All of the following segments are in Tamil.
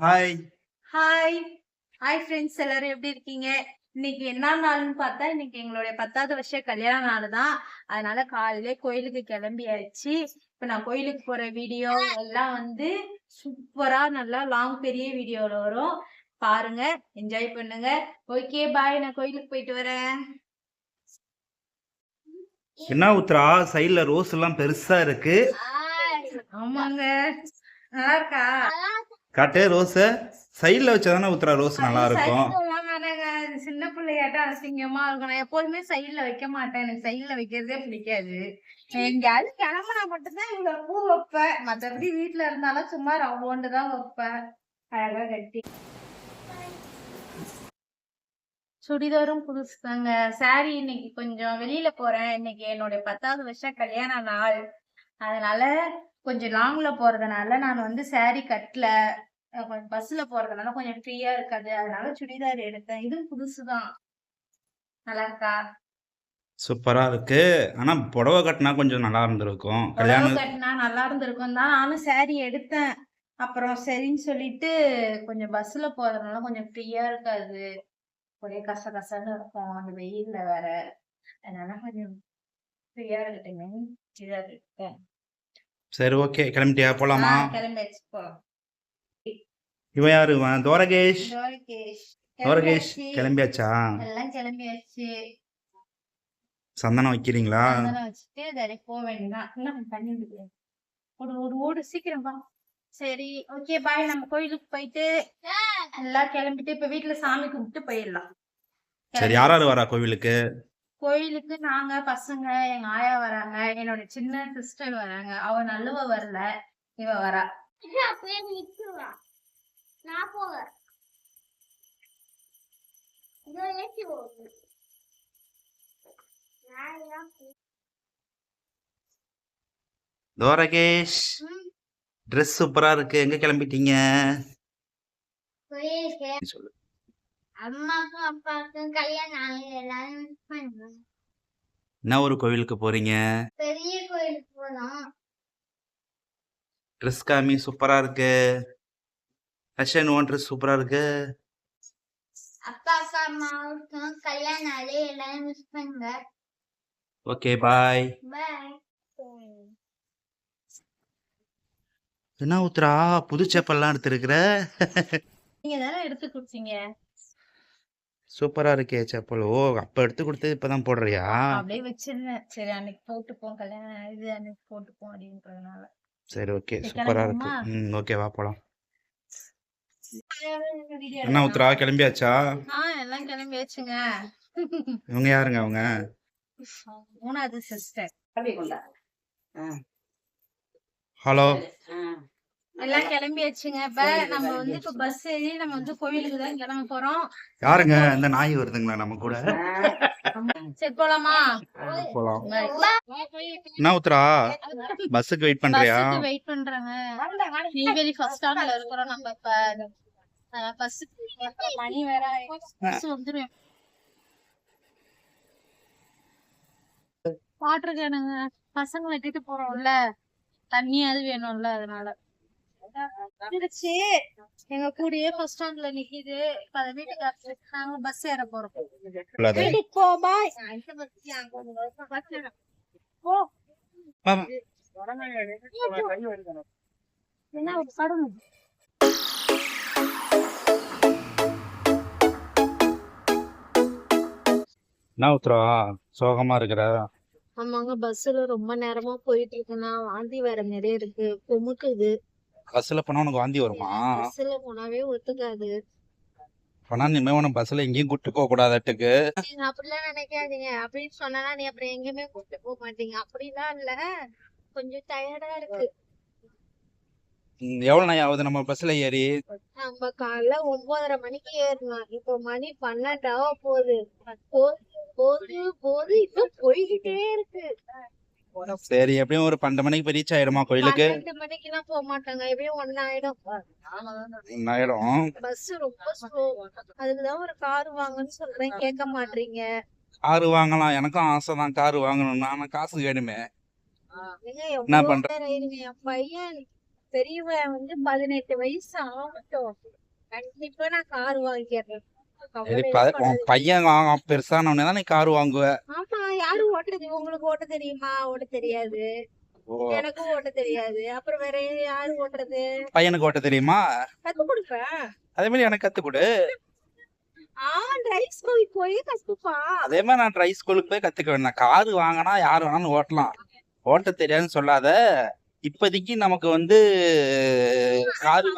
ஹாய். ஹாய் ஹாய் ஃப்ரெண்ட்ஸ், எல்லாரும் எப்படி இருக்கீங்க? இன்னைக்கு என்ன நாள்னு பார்த்தா இன்னைக்கு எங்களுடைய 10வது வருஷ கல்யாண நாள் தான். அதனால காலையிலே கோயிலுக்கு கிளம்பியாச்சு. இப்ப நான் கோயிலுக்கு போற வீடியோ எல்லாம் சூப்பரா நல்லா லாங் பெரிய வீடியோல வரும். பாருங்க, என்ஜாய் பண்ணுங்க. ஓகே பாய், நான் கோயிலுக்கு போயிட்டு வரேன். என்ன உத்ரா, சைடுல ரோஸ் எல்லாம் பெருசா இருக்கு. ஆமாங்க, நல்லா இருக்கா? காட்டு ரோஸ் சைடுல வச்சதானே உத்ரா ரோஸ் நல்லா இருக்கும். சின்ன பிள்ளையாட்டம் அசிங்கமா இருக்கும். நான் எப்போதுமே சைடுல வைக்க மாட்டேன். எனக்கு சைடுல வைக்கிறதே பிடிக்காது. எங்கேயாவது கிளம்புனா மட்டும்தான் இவ்வளவு பூ வைப்பேன். மற்றபடி வீட்டுல இருந்தாலும் சும்மா ரவுண்டு தான் வைப்பேன். அழகா கட்டி சுடிதாரும் புதுசு தாங்க. சாரி இன்னைக்கு கொஞ்சம் வெளியில போறேன். இன்னைக்கு என்னுடைய 10வது வருஷம் கல்யாண நாள். அதனால கொஞ்சம் லாங்ல போறதுனால நான் சாரி கட்டல. கொஞ்சம் பஸ்ல போறதுனால கொஞ்சம் ஃப்ரீயா இருக்காது. அதனால சுடிதார் எடுத்தேன். இதுவும் புதுசுதான். நல்லா இருக்கா? சூப்பரா இருக்கு. ஆனா புடவை கட்டினா கொஞ்சம் நல்லா இருந்திருக்கும். கல்யாணம் கட்டினா நல்லா இருந்திருக்கும் தான். நானும் சாரி எடுத்தேன். அப்புறம் சரின்னு சொல்லிட்டு கொஞ்சம் பஸ்ல போறதுனால கொஞ்சம் ஃப்ரீயா இருக்காது. ஒரே கசகசன்னு இருக்கும் அந்த வெயில்ல வேற. அதனால கொஞ்சம் ஃப்ரீயா இருக்கட்டுமே சுடிதார் எடுத்தேன். சரி, ஓகே. கிளம்பிட்டியா? போலாமா? கிளம்பியாச்சு, போலாம். இவன் யாரு? இவன் தோரகேஷ். தோரகேஷ் கிளம்பியாச்சா? எல்லாம் கிளம்பியாச்சு. சந்தனம் வைக்கிறீங்களா? சந்தனம் வச்சுட்டு டைரக்ட் போக வேண்டியதான். இன்னும் தண்ணி விடுது. ஓடு சீக்கிரம் வா. சரி, ஓகே பாய். நம்ம கோயிலுக்கு போயிட்டு எல்லாம் கிளம்பிட்டு இப்ப வீட்டுல சாமி கும்பிட்டு போயிடலாம். சரி, யாராரு வரா கோவிலுக்கு? கோயிலுக்கு நாங்க பசங்க, எங்க ஆயா வராங்க, என்னோட சின்ன சிஸ்டர் வராங்க. அவ நல்லவ வரல, இவ வரா. தோரகேஷ், ட்ரெஸ் சூப்பரா இருக்கு. எங்க கிளம்பிட்டீங்க? சொல்லு. அம்மாக்கும் அப்பாவுக்கும் கல்யாணம் எல்லாரும். என்ன ஒரு கோவிலுக்கு போறீங்க? பெரிய கோயிலுக்கு போனோம். ட்ரெஸ் காமி, சூப்பரா இருக்கு. ஃபேஷன் ஒன் ட்ரெஸ் சூப்பரா இருக்கு. அப்பா அம்மாவுக்கும் கல்யாணம் எல்லாரும் மிஸ் பண்ணுங்க. Okay bye. பாய். என்ன உத்ரா, புது செப்பல்லாம் எடுத்துருக்குற? நீங்க தானே எடுத்து கொடுத்தீங்க. சூப்பரா இருக்கே செப்பல். ஓ, அப்ப எடுத்து கொடுத்தது இப்பதான் போடுறியா? அப்படியே வச்சிருந்தேன். சரி, அன்னைக்கு போட்டுப்போம், கல்யாணம் இது அன்னைக்கு போட்டுப்போம் அப்படின்றதுனால. சரி, ஓகே. சூப்பரா இருக்கு. ஓகே, வா போலாம். என்ன உத்ரா, கிளம்பியாச்சா? எல்லாம் கிளம்பியாச்சுங்க. இவங்க யாருங்க? அவங்க 3வது சிஸ்டர். ஹலோ. எல்லாம் கிளம்பியாச்சுங்க. இப்ப நம்ம இப்ப பஸ் ஏறி நம்ம கோயிலுக்கு தான் கிளம்ப போறோம். யாருங்க இந்த நாய் வருதுங்களா நம்ம கூட? சரி, போலாமா? போலாம். என்ன உத்ரா, பஸ்ஸுக்கு வெயிட் பண்றியா? வெயிட் பண்றாங்க. நெய்வேலி ஃபர்ஸ்ட் ஸ்டாண்ட்ல இருக்கிறோம் நம்ம. இப்ப பஸ்ஸுக்கு மணி வேற பஸ் வந்துரும். வாட்டர் கேனுங்க, பசங்க வெட்டிட்டு போறோம்ல, தண்ணியாவது வேணும்ல, அதனால எங்க கூடயே ஃபர்ஸ்ட் ஸ்டாண்ட்ல நிக்குது. இப்ப அத வீட்டுக்கு நாங்க பஸ் ஏற போறோம். வீட்டுக்கு போ பாய். போ. என்ன படம்? என்ன உத்ரா, சோகமா இருக்கிற? ஆமாங்க, பஸ்ல ரொம்ப நேரமா போயிட்டு இருக்குன்னா வாந்தி வர நிறைய இருக்கு. குமுக்குது. பஸ்ல போனா உனக்கு வாந்தி வருமா? பஸ்ல போனாவே ஒத்துக்காது. போனா இனிமே உனக்கு பஸ்ல எங்கேயும் கூட்டு போக கூடாதுட்டுக்கு. அப்படிலாம் நினைக்காதீங்க. அப்படின்னு சொன்னா நீ அப்புறம் எங்கேயுமே கூட்டு போக மாட்டீங்க. அப்படிலாம் இல்ல, கொஞ்சம் டயர்டா இருக்கு. எவ்வளவு நாள் ஆகுது நம்ம பஸ்ல ஏறி? நம்ம காலைல 9:30 மணிக்கு ஏறணும். இப்போ மணி 12 போகுது. போது இன்னும் போய்கிட்டே இருக்கு. சரி, எப்படியும் ஒரு 12 மணிக்கு போய் ரீச் ஆயிடுமா கோயிலுக்கு? 12 மணிக்கெல்லாம் போக மாட்டாங்க. எப்படியும் 1 ஆயிடும். பஸ் ரொம்ப ஸ்லோ. அதுக்குதான் ஒரு கார் வாங்கன்னு சொல்றேன், கேட்க மாட்டீங்க. காரு வாங்கலாம், எனக்கும் ஆசைதான் காரு வாங்கணும்னு. ஆனா காசு வேணுமே. என்ன பண்ற? என் பையன் பெரியவன் வந்து 18 வயசு ஆகட்டும், கண்டிப்பா நான் கார் வாங்கிடுறேன். சரி, கவலையே உன் பையன் பெருசானவனே தான் நீ கார் வாங்குவ. ஆமா, யாரு ஓட்டுறது? உங்களுக்கு ஓட்ட தெரியுமா? ஓட்ட தெரியாது. எனக்கும் ஓட்ட தெரியாது. அப்புறம் வேற யாரு ஓட்டுறது? பையனுக்கு ஓட்ட தெரியுமா? கத்து கொடுப்பேன். அதே மாதிரி எனக்கு கத்து கொடு. டிரைவ் ஸ்கூல் போய் கத்துப்பா. அதே மாதிரி நான் ட்ரை ஸ்கூலுக்கு போய் கத்துக்க வேண்டாம். காரு வாங்கினா யாரு வேணாலும் ஓட்டலாம். ஓட்ட தெரியாதுன்னு சொல்லாத. இப்போதைக்கு நமக்கு வந்து காரு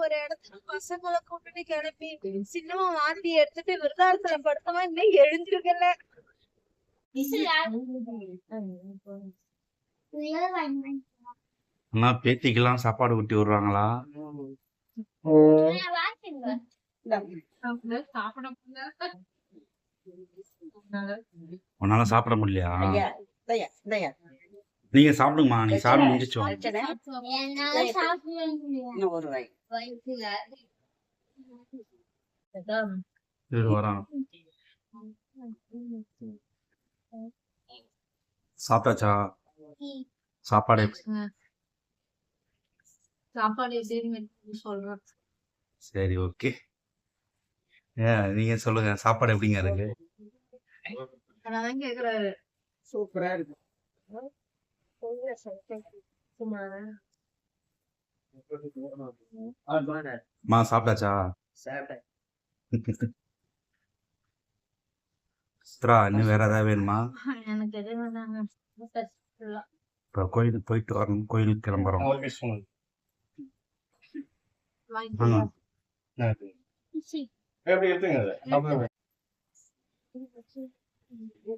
ஒரு இடத்துல பசங்களை கூப்பிட்டு கிளப்பி சின்னமா வாந்தி எடுத்துட்டு விருதாரத்துல படுத்தவன் இன்னும் எழுந்திருக்கல. அண்ணா பேத்திக்கெல்லாம் சாப்பாடு ஊட்டி விடுறாங்களா? உன்னால சாப்பிட முடியலையா? நீங்க சாப்பிடுங்கம்மா, நீங்க சாப்பிட முடிஞ்சிச்சோம். என்னால சாப்பிட முடியாது. வரான். சாப்பிட்டாச்சா? சாப்பாடு சாப்பாடு எப்படின்னு சொல்றேன். சரி, ஓகே. நீங்க சொல்லுங்க, சாப்பாடு எப்படிங்க இருக்கு? அதான் கேக்குறாரு. சூப்பரா இருக்கு. மா சாப்பிட்டாச்சா? சித்ரா, இன்னும் வேற ஏதாவது வேணுமா? எனக்கு எது வேணாங்க. இப்போ கோயிலுக்கு போயிட்டு வரணும். கோயிலுக்கு கிளம்புறோம்.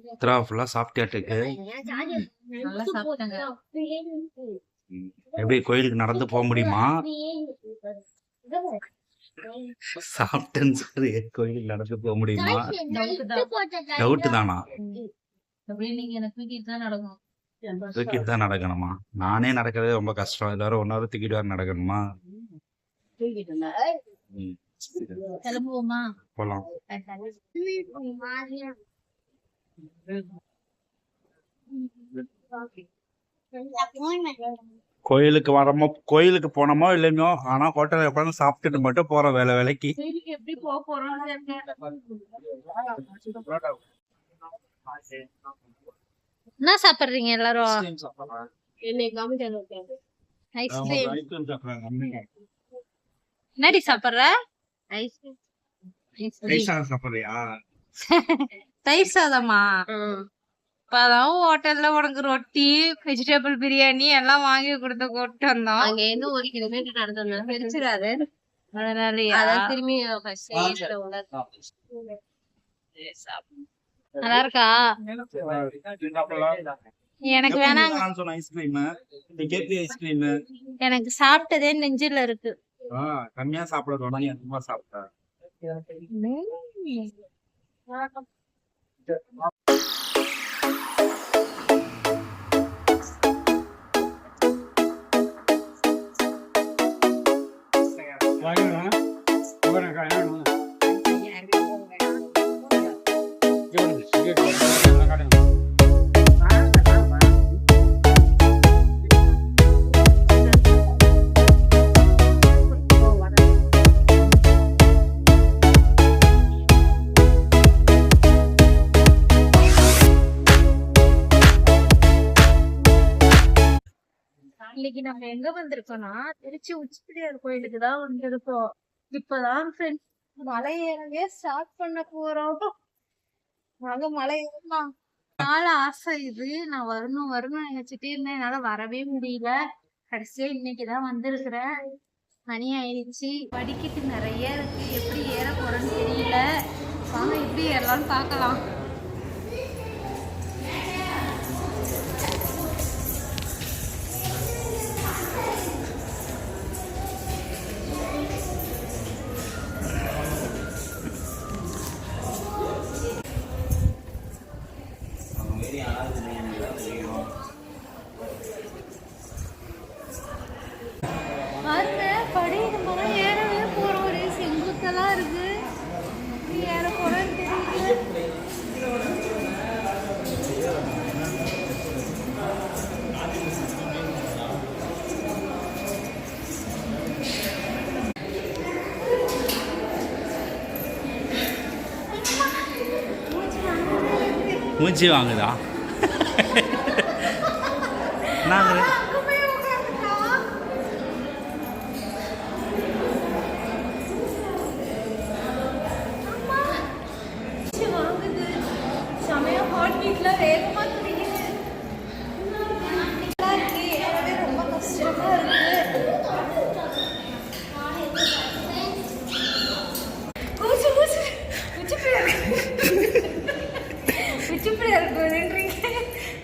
சித்ரா ஃபுல்லா சாப்பிட்டாட்டுக்கு. நல்லா சாப்பிட்டாங்க. எப்படி கோயிலுக்கு நடந்து போக முடியுமா? சாப்பிட்டேன்னு சொல்லி கோயிலுக்கு நடந்து போக முடியுமா? டவுட் தானா? நீங்க எனக்கு தூக்கிட்டு தான் நடக்கணும். தூக்கிட்டு தான் நடக்கணுமா? நானே நடக்கிறதே ரொம்ப கஷ்டம். எல்லாரும் 1 hour தூக்கிட்டு வர நடக்கணுமா? கிளம்புவோமா? போலாம். கோயிலுக்கு வரமோ, கோயிலுக்கு போனோமோ இல்லையோ, ஆனா ஹோட்டல்ல உட்காந்து சாப்பிட்டுட்டு மட்டும் போறோம் வேலை வேலைக்கு. எப்படி போக போறோம்? என்ன சாப்பிடுறீங்க எல்லாரும்? ஐஸ்கிரீம். என்னடி சாப்பிடுற? சாப்பிடுறியா? தயிர் சாதமா? இப்பதான் ஹோட்டல்ல உனக்கு ரொட்டி, வெஜிடபிள் பிரியாணி எல்லாம் வாங்கி கொடுத்து கூப்பிட்டு வந்தோம். அங்க இருந்து 1 கிலோமீட்டர் நடந்து வந்தோம். பிரிச்சிடாது. அதனாலயா? திரும்பி நல்லா இருக்கா? எனக்கு வேணாங்க. எனக்கு சாப்பிட்டதே நெஞ்சில இருக்கு. கம்மியா சாப்பிட தொடங்கி அதிகமா சாப்பிட்டா. இன்னைக்கு நம்ம எங்க வந்திருக்கோம்னா திருச்சி உச்சிப்பிள்ளையார் கோயிலுக்கு தான் வந்திருக்கோம். இப்பதான் ஃப்ரெண்ட்ஸ் மலை ஏறவே ஸ்டார்ட் பண்ண போறோம். நாங்க மலை ஏறலாம். நாள் ஆசை இது. நான் வரணும் நினைச்சிட்டே இருந்தேன். என்னால வரவே முடியல. கடைசியா இன்னைக்குதான் வந்திருக்கிறேன். மணி ஆயிடுச்சு. படிக்கிட்டு நிறைய இருக்கு. எப்படி ஏற போறேன்னு தெரியல. வாங்க எப்படி ஏறலாம்னு பார்க்கலாம். ஏற போறோம்னு தெரியல. மூச்சு வாங்குதா? நாங்கள் செமையா ஹார்ட் பீட்ல வேகமா துடிக்குது. ரொம்ப கஷ்டமா இருக்கு.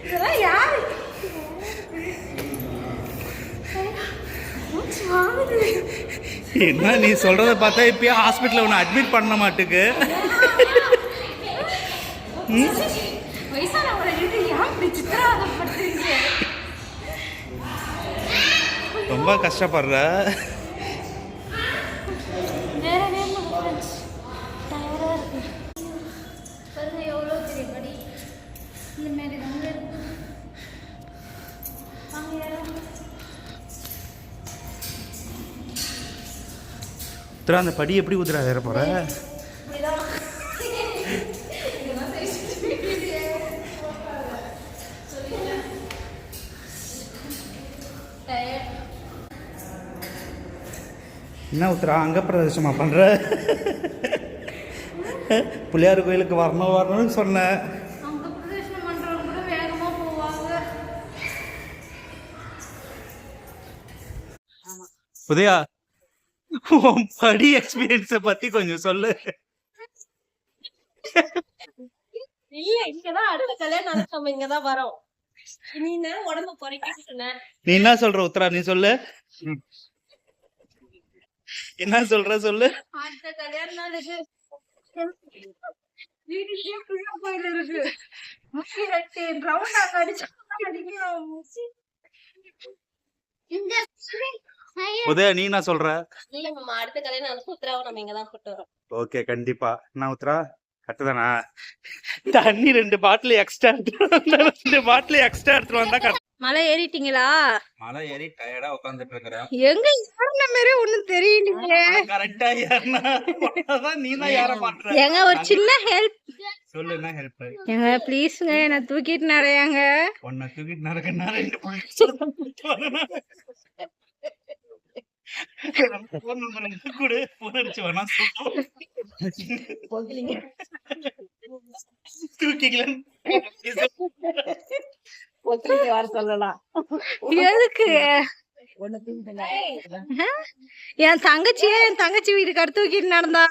இதெல்லாம் யாரு? என்ன நீ சொல்றத பார்த்தா இப்பயே ஹாஸ்பிட்டல்ல உன்னை அட்மிட் பண்ண மாட்டுக்கு. வயசானவங்களை ஏன் இப்படி சித்திரவதை பண்றீங்க? ரொம்ப கஷ்டப்படுற. எவ்வளோ பெரிய படி இந்த மாதிரி தாங்க இருக்கு. உத்தரா அந்த படி எப்படி உத்தரா ஏற போற? என்ன உத்தரா அங்க பிரதேசமா பண்ற? பிள்ளையார் கோயிலுக்கு வரணும்னு சொன்னேன். அங்க பிரதேசனம் பண்றவங்க கூட வேகமா போவாங்க. உதயா, உன் படி எக்ஸ்பீரியன்ஸ பத்தி கொஞ்சம் சொல்லு. இல்ல இங்கதான் அடுத்த கல்யாணம் நடக்கும், நம்ம இங்கதான் வரோம். நீ உடம்பு குறைக்கிட்டு நீ என்ன சொல்ற உத்தரா? நீ சொல்லு, என்ன சொல்ற சொல்லு. அடுத்த கல்யாண நாளுக்கு வீட்டுக்கே புள்ள கோயில் இருக்கு. முக்கி ரெட்டு ரவுண்ட் அங்க அடிச்சு அடிக்கணும். உதயா நீ என்ன சொல்ற? இல்ல நம்ம அடுத்த கல்யாணம் நடக்கும், உத்தராவை நம்ம இங்கதான் கூட்டு வரோம். ஓகே கண்டிப்பா. என்ன உத்தரா கரெக்டுதானா? தண்ணி 2 பாட்டில் எக்ஸ்ட்ரா எடுத்துட்டு வந்தா கரெக்ட். மலை ஏறிட்டீங்களா? மலை ஏறி டயர்டா உட்கார்ந்துட்டு இருக்கறேன். எங்க ஏறின மாதிரி ஒண்ணும் தெரியலையே. கரெக்டா ஏறனா நீ தான் ஏற மாட்டற. ஏங்க ஒரு சின்ன ஹெல்ப் சொல்லு. என்ன ஹெல்ப்? ஏங்க ப்ளீஸ்ங்க என்ன தூக்கிட்டு நரையாங்க. உன்னை தூக்கிட்டு நடக்கனா 2 புள்ளி வரணும். போன் நம்பர் எனக்கு கொடு, போன் அடிச்சு வேணா சொல்லு. தூக்கிக்கலாம் வர சொல்லலாம். எதுக்கு? என் தங்கச்சி வீட்டுக்கு தூக்கிட்டு நடந்தா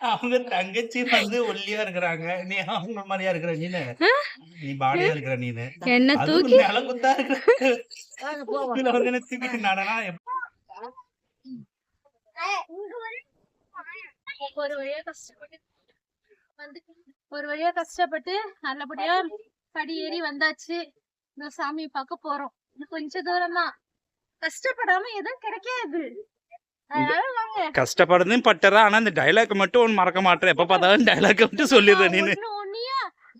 அவங்க தங்கச்சி வந்து ஒல்லியா இருக்கிறாங்க, நீ அவங்க மாதிரியா இருக்கிற. நீ பாடியா இருக்கிற. நீனு என்ன தூக்கி நிலங்குத்தா இருக்கிற. தூக்கிட்டு நடனா ஒரு வழியா கஷ்டப்பட்டு நல்லபடியா படி ஏறி வந்தாச்சு. இந்த சாமியை பார்க்க போறோம். கொஞ்ச தூரம் தான். கஷ்டப்படாம எதுவும் கிடைக்காது. கஷ்டப்படுறதையும் பட்டுறா. ஆனா இந்த டைலாக் மட்டும் ஒன்னு மறக்க மாட்டேன். எப்ப பார்த்தாலும் டைலாக் மட்டும் சொல்லிடுறேன். நீனு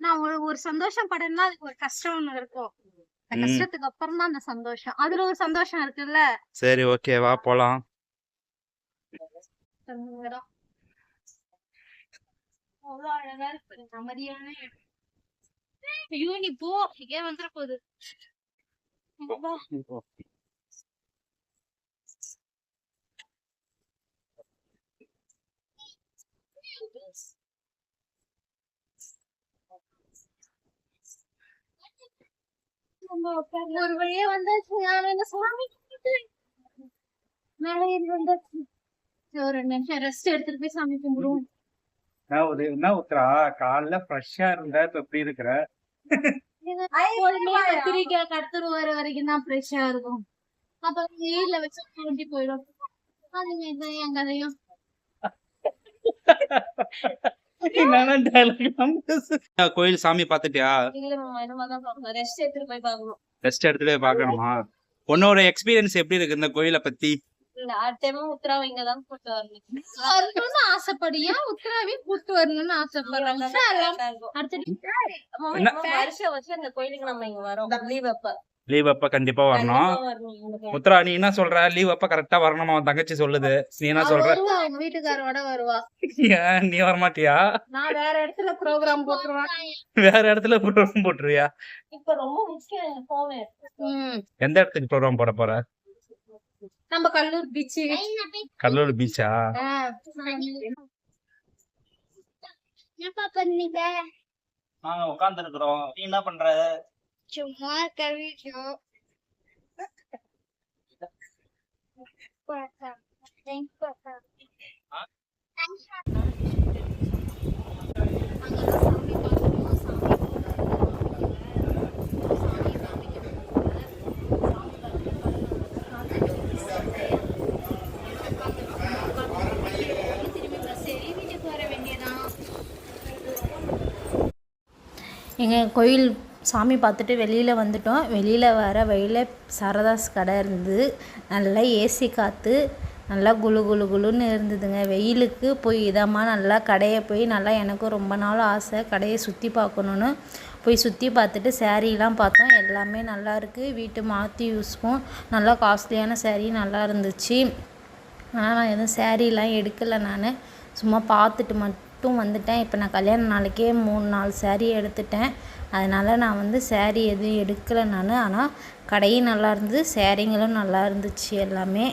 நான் ஒரு சந்தோஷம் படம்னா அதுக்கு ஒரு கஷ்டம் ஒண்ணு இருக்கும். கஷ்டத்துக்கு அப்புறம் தான் அந்த சந்தோஷம். அதுல ஒரு சந்தோஷம் இருக்குல்ல. சரி ஓகே வா போலாம். அவ்வளவு அழகா இருக்கு. அமைதியான இடம். ஐயோ நீ போ, இங்கே வந்துட போகுது. ஒரு வழியா வந்தாச்சு. மேலே வந்தாச்சு. ஒரு 2 நிமிஷம் ரெஸ்ட் எடுத்துட்டு போய் சாமி கும்பிடுவோம். என்ன உத்தரா காலைல ஃப்ரெஷ்ஷா இருந்தா இப்ப எப்படி இருக்கிற? கத்திரிக்காய் கடுத்துட்டு வர வரைக்கும் தான் ஃப்ரெஷ்ஷா இருக்கும். அப்புறம் வெயில்ல வச்சு தூண்டி போயிடும். அது என் கதையும். கோயில் சாமி பாத்துட்டியா? ரெஸ்ட் எடுத்துட்டு போய் பாக்கணும். ரெஸ்ட் எடுத்துட்டு பாக்கணுமா? உன்னோட எக்ஸ்பீரியன்ஸ் எப்படி இருக்கு இந்த கோயிலை பத்தி? உத்தராவை இங்கதான் கூட்டு வரணும்னு ஆசைப்படியா? உத்தராவே கூட்டு வரணும்னு ஆசைப்படுறாங்க. வருஷம் வருஷம் இந்த கோயிலுக்கு நம்ம இங்க வரோம். லீவ் அப்ப லீவ் அப்ப கண்டிப்பா வரணும். கண்டிப்பா வரணும் உங்களுக்கு. உத்தரா நீ என்ன சொல்ற? லீவ் அப்ப கரெக்டா வரணுமா? உன் தங்கச்சி சொல்லுது. நீ என்ன அவ சொல்ற? வருவா, அவங்க வீட்டுக்காரோட வருவா. ஏன் நீ வரமாட்டியா? நான் வேற இடத்துல ப்ரோக்ராம் போட்டுருவேன். வேற இடத்துல ப்ரோக்ராம் போட்டுருவியா? இப்ப ரொம்ப முக்கியம் எனக்கு போவேன். எந்த இடத்துக்கு ப்ரோக்ராம் போட போற? நம்ம கல்லூர் பீச்சு. கடலூர் பீச்சா? என்னப்பா பண்ணீங்க? நாங்க உட்கார்ந்து இருக்கிறோம். நீ என்ன பண்ற? சும்மா கவிச்சோ. எங்கள் கோயில் சாமி பார்த்துட்டு வெளியில் வந்துட்டோம். வெளியில் வர வழியில் சரதாஸ் கடை இருந்தது. நல்லா ஏசி காற்று, நல்லா குளு குளு குளுன்னு இருந்ததுங்க. வெயிலுக்கு போய் இதமாக நல்லா கடையை போய் நல்லா எனக்கும் ரொம்ப நாள் ஆசை கடையை சுற்றி பார்க்கணுன்னு போய் சுற்றி பார்த்துட்டு சேரீலாம் பார்த்தோம். எல்லாமே நல்லா இருக்குது. வீட்டு மாற்றி யூஸ்க்கும் நல்லா காஸ்ட்லியான சேரீ நல்லா இருந்துச்சு. ஆனால் நான் எதுவும் சேரீலாம் எடுக்கலை. நான் சும்மா பார்த்துட்டு மட்டும் வந்துட்டேன். இப்போ நான் கல்யாண நாளைக்கே 3-4 சேரீ எடுத்துட்டேன். அதனால் நான் வந்து சேரீ எதுவும் எடுக்கலை நான். ஆனால் கடையும் நல்லா இருந்தது, சேரீங்களும் நல்லா இருந்துச்சு எல்லாமே.